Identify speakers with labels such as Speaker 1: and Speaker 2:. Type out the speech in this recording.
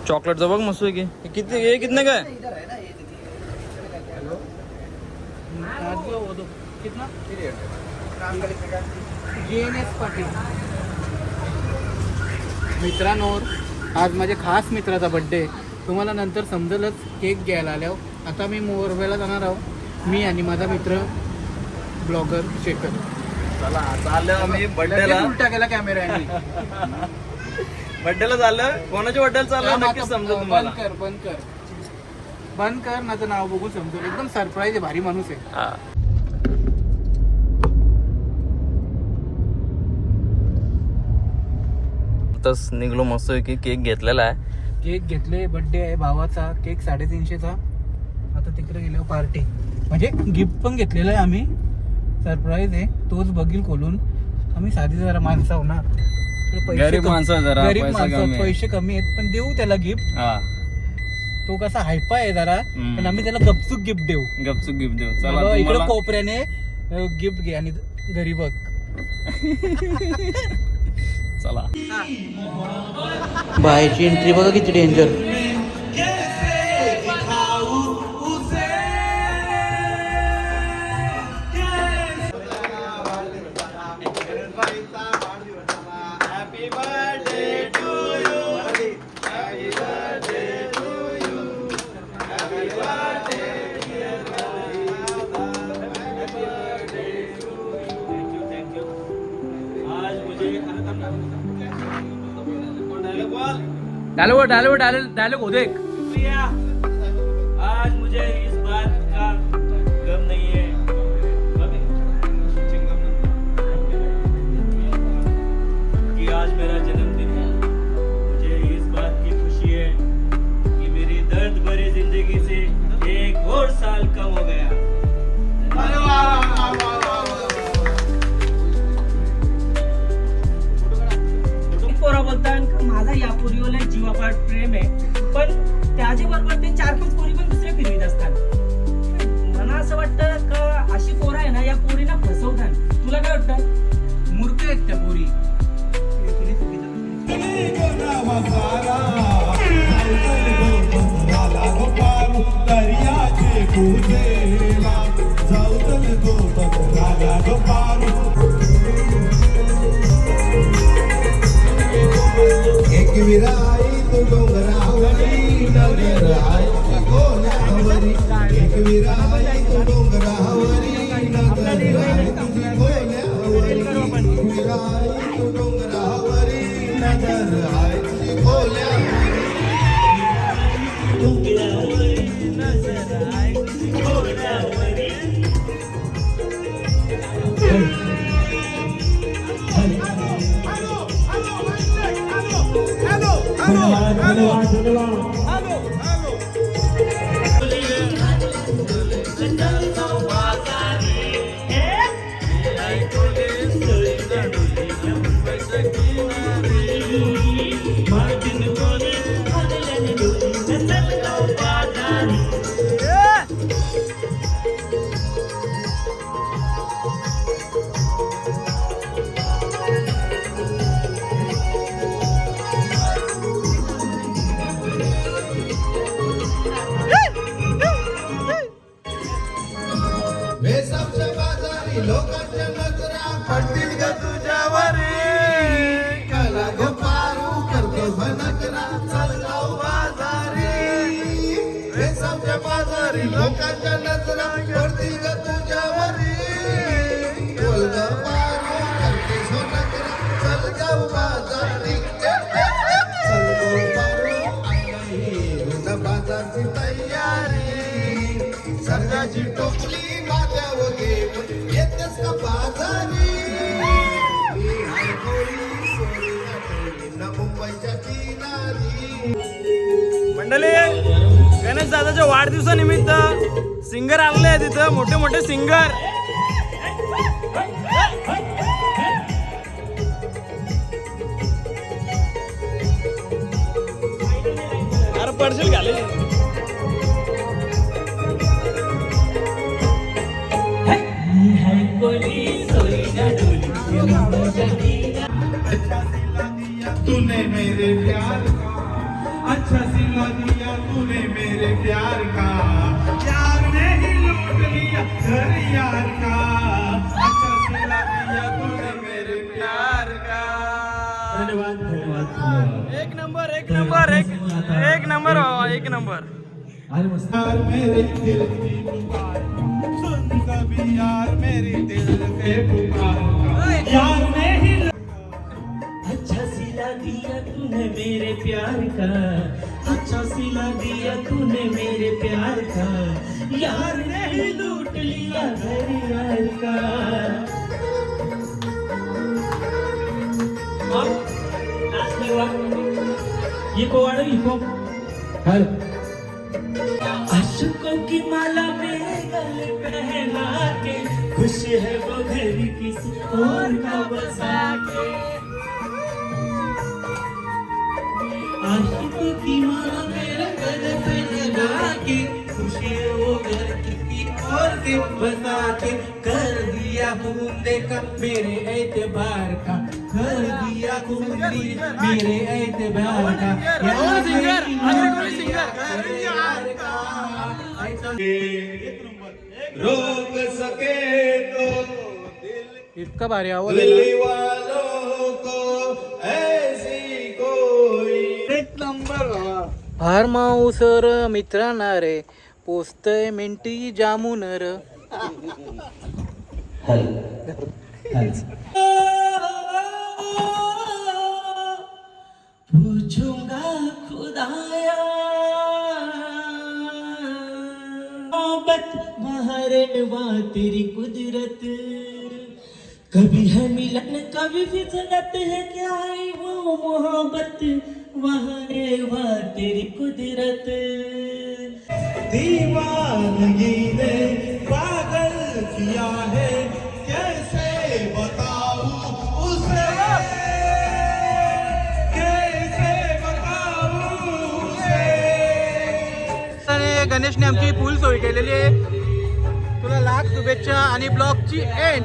Speaker 1: चॉकलेटचा बघ मस्त आहे की किती हे कितने काय
Speaker 2: मित्रांनो, आज माझ्या खास मित्राचा बर्थडे. तुम्हाला नंतर समजेलच केक घ्यायला आल्यावर. आता मी मोरवेला जाणार आहोत, मी आणि माझा मित्र ब्लॉगर शेखर.
Speaker 1: चला चाललं आम्ही बर्थडेला.
Speaker 2: उलटा गेला कॅमेरा.
Speaker 1: बर्थडेला चाललं. कोणाच्या बर्थडेला चाललं नक्कीच समजेल तुम्हाला.
Speaker 2: बंद कर माझं नाव बघून समजेल. एकदम सरप्राईज आहे, भारी माणूस आहे.
Speaker 1: तस निघलो मस्त की केक घेतलेला आहे.
Speaker 2: केक घेतले, बर्थडे आहे भावाचा. केक 350चा. आता तिकडे गेलो पार्टी, म्हणजे गिफ्ट पण घेतलेलं आहे आम्ही. सरप्राईज आहे, तोच बघील खोलून. आम्ही साधी जरा माणसं होणार,
Speaker 1: गरीब माणसं जरा
Speaker 2: पैसे कमी आहेत, पण देऊ त्याला गिफ्ट. तो कसा हायपा आहे जरा, पण आम्ही त्याला गपचूक गिफ्ट देऊ. चला इकडे कोपऱ्याने गिफ्ट घे आणि घरी बघ.
Speaker 1: चला
Speaker 2: बाहेरची एंट्री बघा किती डेंजर.
Speaker 1: डायलॉग हो देख. आज मुझे इस बात का गम नहीं है कि आज मेरा जन्मदिन है. मुझे इस बात की खुशी है कि मेरी दर्द भरी जिंदगी से 1 और साल कम हो गया.
Speaker 3: पोरा बोलतात माझा या पोरीवर जीवापाड प्रेम आहे, पण त्याच्याबरोबर ते 4-5 पोरी पण दुसरे फिरवीत असतात. मला असं वाटतं का अशी पोरं आहे ना, या पोरीला फसवतात. तुला काय वाटतं?
Speaker 2: मूर्ख आहेत त्या पोरी.
Speaker 4: एक विराई तू डोंगरावरी नगर आहे गोल्यावरी. एक विराई तू डोंगरावरी नगर आहे तुझी गोल्यावरी. एक विराई तू डोंगरावरी नगर आहे तुझी गोल्यावरी. वेसावच्या बाजारी लोकांच्या नजरा पडतील ग तुझ्यावरी. कला ग पारू करतो भनकरा चालगाव बाजारी. वेसावच्या बाजारी लोकांच्या नजरा पडतील ग तुझ्यावरी. बोल ग पारू करते भनकरा चालगाव बाजारी. चालगाव पारू आई ऋण बाजारची तयारी. सर्गाची टोपली माझ्यावर घेऊन येतेस का बाजारी. मुंबईच्या किनारी.
Speaker 1: मंडळी, गणेश दादाच्या वाढदिवसानिमित्त सिंगर आलेले आहेत तिथं, मोठे मोठे सिंगर. अरे पडशील घाले.
Speaker 4: तूने मेरे प्यार का अच्छा सिला दिया तूने मेरे प्यार का, यार ने ही लूट लिया घर यार का, अच्छा सिला दिया तूने मेरे प्यार का।
Speaker 1: धन्यवाद धन्यवाद धन्यवाद.
Speaker 2: एक नंबर
Speaker 4: यार मेरे दिल की पुकार, सुन कभी यार मेरे दिल के पुकार का, यार ने ही
Speaker 3: अच्छा सिला दिया तूने मेरे प्यार का, अच्छा सिला दिया तूने मेरे प्यार का, यार ने ही लूट लिया घर यार का. इको वाढव इको. अशकों की माला मेरे गले पहना के, खुश है वो घर किसी और का बसा के. आशिकों की माला मेरे गले पहना के, खुश है वो घर किसी और के बसा के. कर दिया बूंदे का मेरे एतबार का, कर दिया बूंदी मेरे एतबार का, यार सिंगर
Speaker 4: रोक सके तो दिल
Speaker 2: इतका भारी आवाज
Speaker 4: दिल्ली वालों को ऐसी कोई.
Speaker 2: एक नंबर हार माऊसर मित्रांना रे पोचतय मिनटी जामून र.
Speaker 3: पूछूंगा खुदाया मोहब्बत महरवा तेरी कुदरत, कभी है मिलन कभी फिसलत है, क्या है वो मोहब्बत महरवा तेरी कुदरत.
Speaker 4: दीवानगी ने पागल किया है, कैसे बताऊं उसे, कैसे बताऊं उसे.
Speaker 2: गणेशने आमची फुल सोय केलेली आहे. तुला लाख शुभेच्छा आणि ब्लॉगची एंड.